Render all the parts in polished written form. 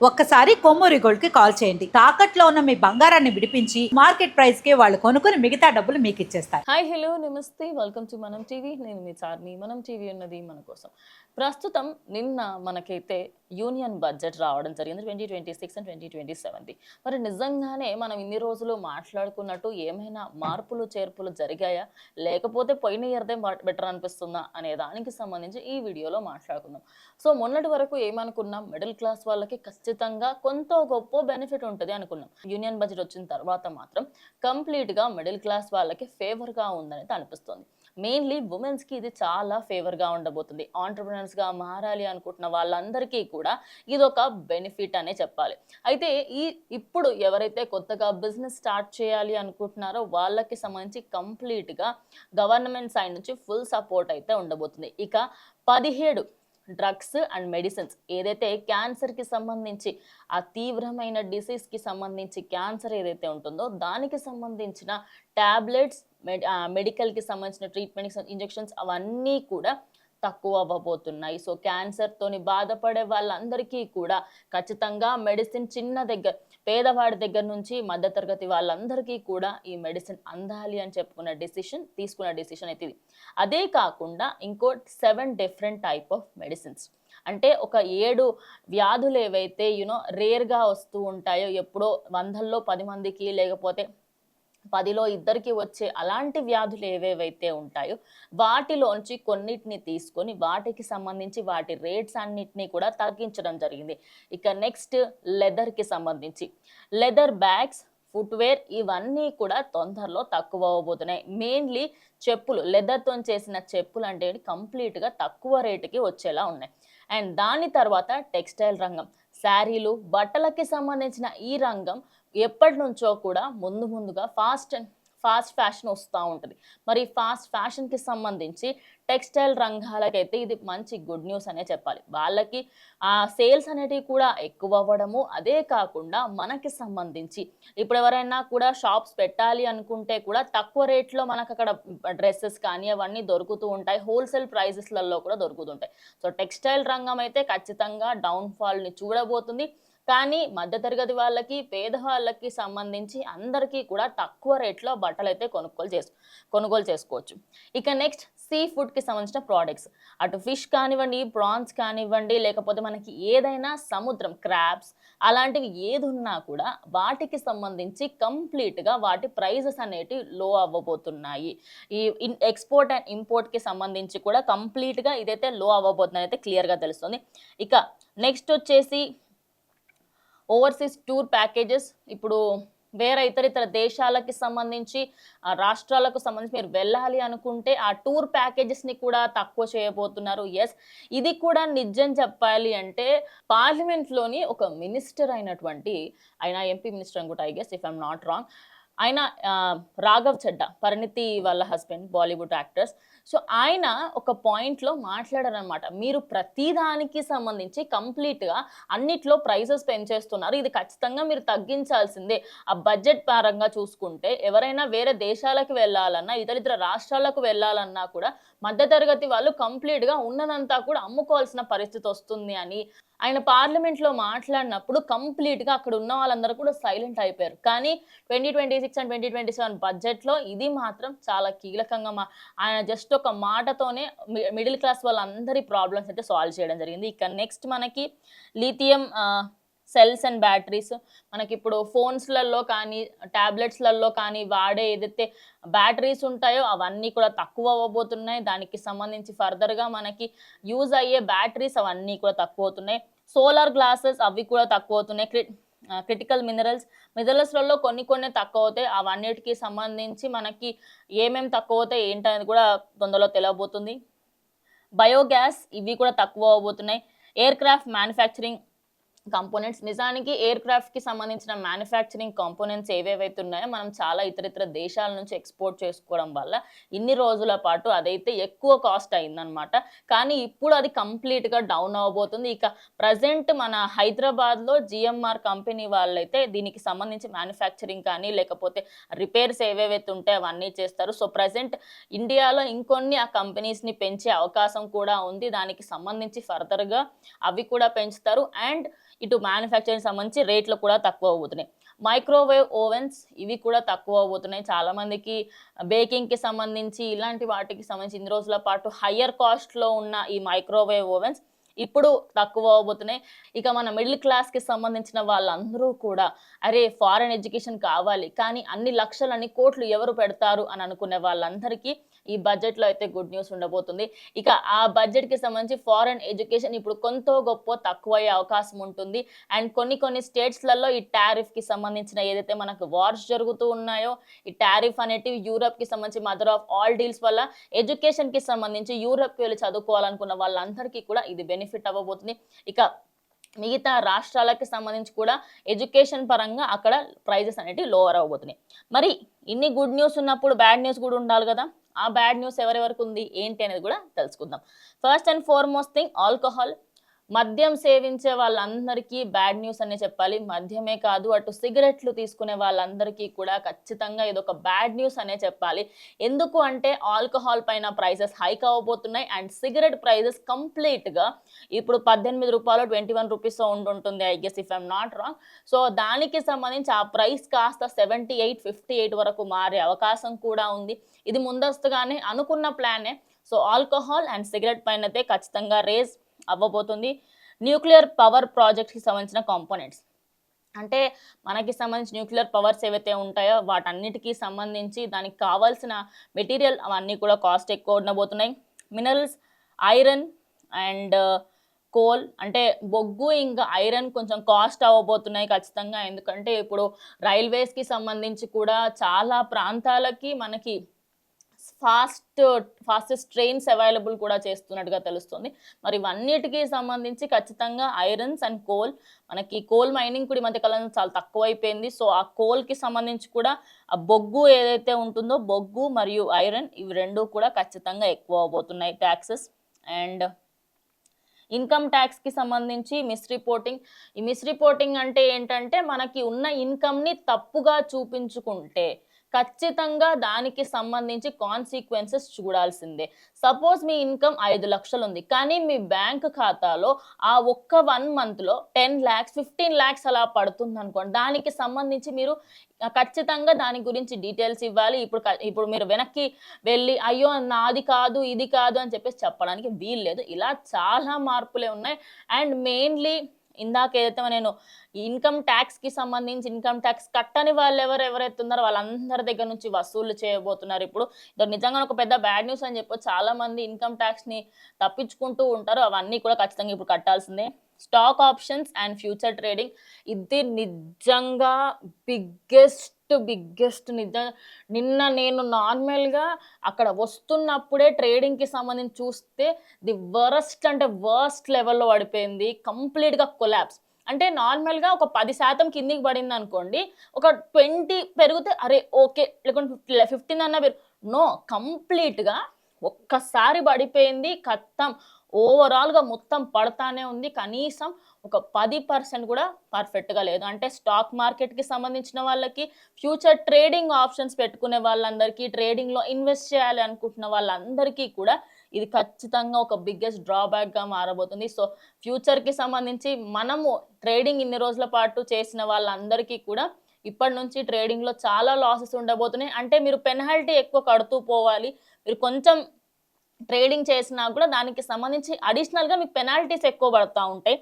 ఒక్కసారి కొమ్మూరి గోల్డ్ కి కాల్ చేయండి. తాకట్లో ఉన్న మీ బంగారాన్ని విడిపించి మార్కెట్ ప్రైస్ కి వాళ్ళు కొనుక్కుని మిగతా డబ్బులు మీకు ఇచ్చేస్తారు. హాయ్ హలో నమస్తే వెల్కమ్ టు మనం టీవీ. నేను మీ చార్మి. మనం టీవీ ఉన్నది మన కోసం. ప్రస్తుతం నిన్న మనకైతే యూనియన్ బడ్జెట్ రావడం జరిగింది 2026 అండ్ 2027ది. మరి నిజంగానే మనం ఇన్ని రోజులు మాట్లాడుకున్నట్టు ఏమైనా మార్పులు చేర్పులు జరిగాయా, లేకపోతే పోయిన ఇయర్దే బెటర్ అనిపిస్తుందా అనే దానికి సంబంధించి ఈ వీడియోలో మాట్లాడుకుందాం. సో మొన్నటి వరకు ఏమనుకున్నాం, మిడిల్ క్లాస్ వాళ్ళకి ఖచ్చితంగా కొంత గొప్ప బెనిఫిట్ ఉంటుంది అనుకున్నాం. యూనియన్ బడ్జెట్ వచ్చిన తర్వాత మాత్రం కంప్లీట్గా మిడిల్ క్లాస్ వాళ్ళకి ఫేవర్గా ఉందని అనిపిస్తుంది. మెయిన్లీ ఉమెన్స్కి ఇది చాలా ఫేవర్గా ఉండబోతుంది. ఆంటర్ప్రినర్స్గా మారాలి అనుకుంటున్న వాళ్ళందరికీ కూడా ఇది ఒక బెనిఫిట్ అనే చెప్పాలి. అయితే ఇప్పుడు ఎవరైతే కొత్తగా బిజినెస్ స్టార్ట్ చేయాలి అనుకుంటున్నారో వాళ్ళకి సంబంధించి కంప్లీట్గా గవర్నమెంట్ సైడ్ నుంచి ఫుల్ సపోర్ట్ అయితే ఉండబోతుంది. ఇక 17 డ్రగ్స్ అండ్ మెడిసిన్స్, ఏదైతే క్యాన్సర్కి సంబంధించి ఆ తీవ్రమైన డిసీజ్కి సంబంధించి క్యాన్సర్ ఏదైతే ఉంటుందో దానికి సంబంధించిన ట్యాబ్లెట్స్, మెడికల్కి సంబంధించిన ట్రీట్మెంట్స్, ఇంజెక్షన్స్ అవన్నీ కూడా తక్కువ అవ్వబోతున్నాయి. సో క్యాన్సర్తోని బాధపడే వాళ్ళందరికీ కూడా ఖచ్చితంగా మెడిసిన్ పేదవాడి దగ్గర నుంచి మధ్యతరగతి వాళ్ళందరికీ కూడా ఈ మెడిసిన్ అందాలి అని తీసుకున్న డిసిషన్ అయితే ఇది. అదే కాకుండా ఇంకో 7 డిఫరెంట్ టైప్ ఆఫ్ మెడిసిన్స్, అంటే ఒక 7 వ్యాధులు ఏవైతే రేర్గా వస్తూ ఉంటాయో, ఎప్పుడో 100లో 10 మందికి లేకపోతే 10లో 2కి వచ్చే అలాంటి వ్యాధులు ఏవేవైతే ఉంటాయో వాటిలోంచి కొన్నిటిని తీసుకొని వాటికి సంబంధించి వాటి రేట్స్ అన్నిటినీ కూడా తగ్గించడం జరిగింది. ఇక నెక్స్ట్ లెదర్కి సంబంధించి లెదర్ బ్యాగ్స్, ఫుట్వేర్ ఇవన్నీ కూడా తొందరలో తక్కువ అవ్వబోతున్నాయి. మెయిన్లీ చెప్పులు, లెదర్తో చేసిన చెప్పులు అంటే కంప్లీట్గా తక్కువ రేటుకి వచ్చేలా ఉన్నాయి. అండ్ దాని తర్వాత టెక్స్టైల్ రంగం, శారీలు, బట్టలకి సంబంధించిన ఈ రంగం ఎప్పటి నుంచో కూడా ముందుగా ఫాస్ట్ ఫ్యాషన్ వస్తూ ఉంటుంది. మరి ఫాస్ట్ ఫ్యాషన్కి సంబంధించి టెక్స్టైల్ రంగాలకైతే ఇది మంచి గుడ్ న్యూస్ అనే చెప్పాలి. వాళ్ళకి ఆ సేల్స్ అనేటివి కూడా ఎక్కువ అవ్వడము, అదే కాకుండా మనకి సంబంధించి ఇప్పుడు ఎవరైనా కూడా షాప్స్ పెట్టాలి అనుకుంటే కూడా తక్కువ రేట్లో మనకు అక్కడ డ్రెస్సెస్ కానీ అవన్నీ దొరుకుతూ ఉంటాయి. హోల్సేల్ ప్రైజెస్లలో కూడా దొరుకుతుంటాయి. సో టెక్స్టైల్ రంగం అయితే ఖచ్చితంగా డౌన్ఫాల్ని చూడబోతుంది. కానీ మధ్యతరగతి వాళ్ళకి, పేదవాళ్ళకి సంబంధించి అందరికీ కూడా తక్కువ రేట్లో బట్టలు అయితే కొనుగోలు చేసుకోవచ్చు. ఇక నెక్స్ట్ సీ ఫుడ్కి సంబంధించిన ప్రోడక్ట్స్, అటు ఫిష్ కానివ్వండి, ప్రాన్స్ కానివ్వండి, లేకపోతే మనకి ఏదైనా సముద్రం క్రాబ్స్ అలాంటివి ఏది ఉన్నా కూడా వాటికి సంబంధించి కంప్లీట్గా వాటి ప్రైజెస్ అనేటివి లో అవ్వబోతున్నాయి. ఈ ఎక్స్పోర్ట్ అండ్ ఇంపోర్ట్కి సంబంధించి కూడా కంప్లీట్గా ఇదైతే లో అవ్వబోతుందని అయితే క్లియర్గా తెలుస్తుంది. ఇక నెక్స్ట్ వచ్చేసి ఓవర్సీస్ టూర్ ప్యాకేజెస్, ఇప్పుడు వేరే ఇతర దేశాలకి సంబంధించి రాష్ట్రాలకు సంబంధించి మీరు వెళ్ళాలి అనుకుంటే ఆ టూర్ ప్యాకేజెస్ని కూడా తక్కువ చేయబోతున్నారు. ఎస్, ఇది కూడా నిజం చెప్పాలి అంటే పార్లమెంట్లోని ఒక మినిస్టర్ అయినటువంటి ఆయన ఎంపీ మినిస్టర్ అనుకుంటా, I guess if I'm not wrong, ఆయన రాఘవ్ చెడ్డా, పరిణితి వాళ్ళ హస్బెండ్, బాలీవుడ్ యాక్టర్స్. సో ఆయన ఒక పాయింట్లో మాట్లాడారనమాట, మీరు ప్రతిదానికి సంబంధించి కంప్లీట్గా అన్నిట్లో ప్రైసెస్ పెంచేస్తున్నారు, ఇది ఖచ్చితంగా మీరు తగ్గించాల్సిందే. ఆ బడ్జెట్ పరంగా చూసుకుంటే ఎవరైనా వేరే దేశాలకు వెళ్ళాలన్నా, ఇతర రాష్ట్రాలకు వెళ్ళాలన్నా కూడా మధ్యతరగతి వాళ్ళు కంప్లీట్గా ఉన్నదంతా కూడా అమ్ముకోవాల్సిన పరిస్థితి వస్తుంది అని ఆయన పార్లమెంట్లో మాట్లాడినప్పుడు కంప్లీట్గా అక్కడ ఉన్న వాళ్ళందరూ కూడా సైలెంట్ అయిపోయారు. కానీ 2026 అండ్ 2027 బడ్జెట్లో ఇది మాత్రం చాలా కీలకంగా ఆయన జస్ట్ ఒక మాటతోనే మిడిల్ క్లాస్ వాళ్ళందరి ప్రాబ్లమ్స్ అయితే సాల్వ్ చేయడం జరిగింది. ఇక నెక్స్ట్ మనకి లిథియం సెల్స్ అండ్ బ్యాటరీస్, మనకి ఇప్పుడు ఫోన్స్లలో కానీ ట్యాబ్లెట్స్లలో కానీ వాడే ఏదైతే బ్యాటరీస్ ఉంటాయో అవన్నీ కూడా తక్కువ అవ్వబోతున్నాయి. దానికి సంబంధించి ఫర్దర్గా మనకి యూజ్ అయ్యే బ్యాటరీస్ అవన్నీ కూడా తక్కువ అవుతున్నాయి. సోలార్ గ్లాసెస్ అవి కూడా తక్కువ అవుతున్నాయి. క్రిటికల్ మినరల్స్లలో కొన్ని తక్కువ అవుతాయి. అవన్నిటికీ సంబంధించి మనకి ఏమేమి తక్కువ అవుతాయి ఏంటనేది కూడా తొందరలో తెలియబోతుంది. బయోగ్యాస్ ఇవి కూడా తక్కువ అవబోతున్నాయి. ఎయిర్ క్రాఫ్ట్ మ్యానుఫ్యాక్చరింగ్ కాంపోనెంట్స్, నిజానికి ఎయిర్ క్రాఫ్ట్కి సంబంధించిన మ్యానుఫ్యాక్చరింగ్ కాంపోనెంట్స్ ఏవేవైతే ఉన్నాయో మనం చాలా ఇతర దేశాల నుంచి ఎక్స్పోర్ట్ చేసుకోవడం వల్ల ఇన్ని రోజుల పాటు అదైతే ఎక్కువ కాస్ట్ అయిందనమాట. కానీ ఇప్పుడు అది కంప్లీట్గా డౌన్ అవ్వబోతుంది. ఇక ప్రజెంట్ మన హైదరాబాద్లో జిఎంఆర్ కంపెనీ వాళ్ళైతే దీనికి సంబంధించి మ్యానుఫ్యాక్చరింగ్ కానీ లేకపోతే రిపేర్స్ ఏవేవైతే ఉంటాయో అవన్నీ చేస్తారు. సో ప్రజెంట్ ఇండియాలో ఇంకొన్ని ఆ కంపెనీస్ని పెంచే అవకాశం కూడా ఉంది. దానికి సంబంధించి ఫర్దర్గా అవి కూడా పెంచుతారు. అండ్ ఇటు మ్యానుఫ్యాక్చరింగ్ సంబంధించి రేట్లు కూడా తక్కువ అవుతున్నాయి. మైక్రోవేవ్ ఓవెన్స్ ఇవి కూడా తక్కువ అవుతున్నాయి. చాలా మందికి బేకింగ్కి సంబంధించి ఇలాంటి వాటికి సంబంధించి ఇన్ని రోజుల పాటు హయ్యర్ కాస్ట్లో ఉన్న ఈ మైక్రోవేవ్ ఓవెన్స్ ఇప్పుడు తక్కువ అవబోతున్నాయి. ఇక మన మిడిల్ క్లాస్కి సంబంధించిన వాళ్ళందరూ కూడా అరే ఫారెన్ ఎడ్యుకేషన్ కావాలి, కానీ అన్ని లక్షలు అన్ని కోట్లు ఎవరు పెడతారు అని అనుకునే వాళ్ళందరికీ ఈ బడ్జెట్లో అయితే గుడ్ న్యూస్ ఉండబోతుంది. ఇక ఆ బడ్జెట్కి సంబంధించి ఫారెన్ ఎడ్యుకేషన్ ఇప్పుడు కొంత గొప్ప తక్కువయ్యే అవకాశం ఉంటుంది. అండ్ కొన్ని స్టేట్స్లలో ఈ టారిఫ్కి సంబంధించిన ఏదైతే మనకు వార్స్ జరుగుతూ ఉన్నాయో, ఈ టారిఫ్ అనేటివి యూరప్కి సంబంధించి మదర్ ఆఫ్ ఆల్ డీల్స్ వల్ల ఎడ్యుకేషన్కి సంబంధించి యూరప్కి వెళ్ళి చదువుకోవాలనుకున్న వాళ్ళందరికీ కూడా ఇది బెనిఫిట్ అవ్వబోతుంది. ఇక మిగతా రాష్ట్రాలకి సంబంధించి కూడా ఎడ్యుకేషన్ పరంగా అక్కడ ప్రైజెస్ అనేటివి లోవర్ అవ్వబోతున్నాయి. మరి ఇన్ని గుడ్ న్యూస్ ఉన్నప్పుడు బ్యాడ్ న్యూస్ కూడా ఉండాలి కదా. ఆ బ్యాడ్ న్యూస్ ఎవరెవరికి ఉంది ఏంటి అనేది కూడా తెలుసుకుందాం. First and foremost thing alcohol. మద్యం సేవించే వాళ్ళందరికీ బ్యాడ్ న్యూస్ అనే చెప్పాలి. మద్యమే కాదు, అటు సిగరెట్లు తీసుకునే వాళ్ళందరికీ కూడా ఖచ్చితంగా ఇదొక బ్యాడ్ న్యూస్ అనే చెప్పాలి. ఎందుకు అంటే ఆల్కహాల్ పైన ప్రైసెస్ హైక్ అవ్వబోతున్నాయి అండ్ సిగరెట్ ప్రైజెస్ కంప్లీట్గా ఇప్పుడు 18 రూపాయలు 21 రూపీస్ ఉంటుంటుంది I guess if I'm not wrong. So దానికి సంబంధించి ఆ ప్రైస్ కాస్త 78, 58 వరకు మారే అవకాశం కూడా ఉంది. ఇది ముందస్తుగానే అనుకున్న ప్లానే. సో ఆల్కహాల్ అండ్ సిగరెట్ పైన అయితే ఖచ్చితంగా రేజ్ అవ్వబోతుంది. న్యూక్లియర్ పవర్ ప్రాజెక్ట్కి సంబంధించిన కాంపోనెంట్స్ అంటే మనకి సంబంధించి న్యూక్లియర్ పవర్స్ ఏవైతే ఉంటాయో వాటన్నిటికీ సంబంధించి దానికి కావాల్సిన మెటీరియల్ అవన్నీ కూడా కాస్ట్ ఎక్కువ ఉండబోతున్నాయి. మినరల్స్, ఐరన్ అండ్ కోల్ అంటే బొగ్గు ఇంకా ఐరన్ కొంచెం కాస్ట్ అవ్వబోతున్నాయి ఖచ్చితంగా. ఎందుకంటే ఇప్పుడు రైల్వేస్కి సంబంధించి కూడా చాలా ప్రాంతాలకి మనకి ఫాస్టెస్ట్ ట్రైన్స్ అవైలబుల్ కూడా చేస్తున్నట్టుగా తెలుస్తుంది. మరి ఇవన్నిటికీ సంబంధించి ఖచ్చితంగా ఐరన్స్ అండ్ కోల్, మనకి కోల్ మైనింగ్ కూడా ఈ మధ్య కాలంలో చాలా తక్కువ అయిపోయింది. సో ఆ కోల్కి సంబంధించి కూడా ఆ బొగ్గు ఏదైతే ఉంటుందో బొగ్గు మరియు ఐరన్ ఇవి రెండు కూడా ఖచ్చితంగా ఎక్కువ అవబోతున్నాయి ట్యాక్సెస్. అండ్ ఇన్కమ్ ట్యాక్స్కి సంబంధించి మిస్రిపోర్టింగ్. ఈ మిస్రిపోర్టింగ్ అంటే ఏంటంటే మనకి ఉన్న ఇన్కమ్ని తప్పుగా చూపించుకుంటే ఖచ్చితంగా దానికి సంబంధించి కాన్సిక్వెన్సెస్ చూడాల్సిందే. సపోజ్ మీ ఇన్కమ్ 5 లక్షలు ఉంది, కానీ మీ బ్యాంక్ ఖాతాలో ఆ ఒక్క 1 మంత్లో 10 lakhs 15 lakhs అలా పడుతుంది అనుకోండి, దానికి సంబంధించి మీరు ఖచ్చితంగా దాని గురించి డీటెయిల్స్ ఇవ్వాలి. ఇప్పుడు మీరు వెనక్కి వెళ్ళి అయ్యో నాది కాదు ఇది కాదు అని చెప్పేసి చెప్పడానికి వీలు లేదు. ఇలా చాలా మార్పులే ఉన్నాయి. అండ్ మెయిన్లీ ఇందాక ఏదైతే నేను ఇన్కమ్ ట్యాక్స్కి సంబంధించి ఇన్కమ్ ట్యాక్స్ కట్టని వాళ్ళు ఎవరైతే ఉన్నారో వాళ్ళందరి దగ్గర నుంచి వసూలు చేయబోతున్నారు. ఇప్పుడు ఇది నిజంగా ఒక పెద్ద బ్యాడ్ న్యూస్ అని చెప్పొచ్చు. చాలా మంది ఇన్కమ్ ట్యాక్స్ని తప్పించుకుంటూ ఉంటారు, అవన్నీ కూడా ఖచ్చితంగా ఇప్పుడు కట్టాల్సిందే. Stock options and future trading ఇది నిజంగా బిగ్గెస్ట్ నిన్న నేను నార్మల్గా అక్కడ వస్తున్నప్పుడే ట్రేడింగ్కి సంబంధించి చూస్తే ది వర్స్ట్ లెవెల్లో పడిపోయింది, కంప్లీట్గా కొలాప్స్. అంటే నార్మల్గా ఒక 10% కిందికి పడింది అనుకోండి, ఒక 20 పెరిగితే అరే ఓకే, లేకుంటే 15 అన్న నో, కంప్లీట్గా ఒక్కసారి పడిపోయింది, ఖతం. ఓవరాల్గా మొత్తం పడతానే ఉంది. కనీసం ఒక 10% కూడా పర్ఫెక్ట్గా లేదు. అంటే స్టాక్ మార్కెట్కి సంబంధించిన వాళ్ళకి, ఫ్యూచర్ ట్రేడింగ్ ఆప్షన్స్ పెట్టుకునే వాళ్ళందరికీ, ట్రేడింగ్లో ఇన్వెస్ట్ చేయాలి అనుకుంటున్న వాళ్ళందరికీ కూడా ఇది ఖచ్చితంగా ఒక బిగ్గెస్ట్ డ్రాబ్యాక్గా మారబోతుంది. సో ఫ్యూచర్కి సంబంధించి మనము ట్రేడింగ్ ఇన్ని రోజుల పాటు చేసిన వాళ్ళందరికీ కూడా ఇప్పటి నుంచి ట్రేడింగ్లో చాలా లాసెస్ ఉండబోతున్నాయి. అంటే మీరు పెనాల్టీ ఎక్కువ కడుతూ పోవాలి. మీరు కొంచెం ట్రేడింగ్ చేసినా కూడా దానికి సంబంధించి అడిషనల్గా మీకు పెనాల్టీస్ ఎక్కువ పడుతూ ఉంటాయి.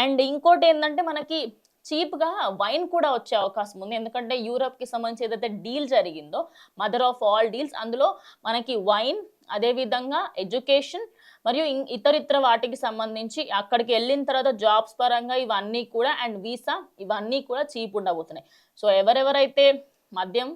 అండ్ ఇంకోటి ఏంటంటే మనకి చీప్గా వైన్ కూడా వచ్చే అవకాశం ఉంది. ఎందుకంటే యూరప్కి సంబంధించి ఏదైతే డీల్ జరిగిందో మదర్ ఆఫ్ ఆల్ డీల్స్, అందులో మనకి వైన్, అదేవిధంగా ఎడ్యుకేషన్ మరియు ఇతరితర వాటికి సంబంధించి అక్కడికి వెళ్ళిన తర్వాత జాబ్స్ పరంగా ఇవన్నీ కూడా అండ్ వీసా ఇవన్నీ కూడా చీప్ ఉండబోతున్నాయి. సో ఎవరెవరైతే మద్యం,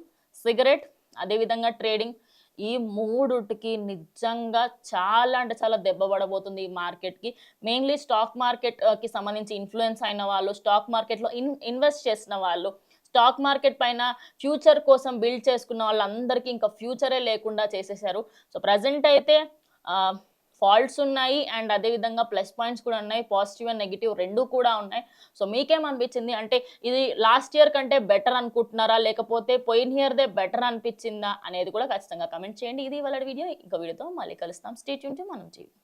సిగరెట్, అదేవిధంగా ట్రేడింగ్ ఈ మూడుటికి నిజంగా చాలా అంటే చాలా దెబ్బ పడబోతుంది ఈ మార్కెట్కి. మెయిన్లీ స్టాక్ మార్కెట్కి సంబంధించి ఇన్ఫ్లుయెన్స్ అయిన వాళ్ళు, స్టాక్ మార్కెట్లో ఇన్వెస్ట్ చేసిన వాళ్ళు, స్టాక్ మార్కెట్ పైన ఫ్యూచర్ కోసం బిల్డ్ చేసుకున్న వాళ్ళందరికీ ఇంకా ఫ్యూచరే లేకుండా చేసేసారు. సో ప్రజెంట్ అయితే ఫాల్ట్స్ ఉన్నాయి అండ్ అదేవిధంగా ప్లస్ పాయింట్స్ కూడా ఉన్నాయి, పాజిటివ్ అండ్ నెగిటివ్ రెండు కూడా ఉన్నాయి. సో మీకేమనిపించింది? అంటే ఇది లాస్ట్ ఇయర్ కంటే బెటర్ అనుకుంటున్నారా, లేకపోతే పోయిన ఇయర్దే బెటర్ అనిపించిందా అనేది కూడా ఖచ్చితంగా కమెంట్ చేయండి. ఇది వాళ్ళ వీడియో. ఇంకో వీడియోతో మళ్ళీ కలుస్తాం. స్టే ట్యూన్ టు మనం టీవీ.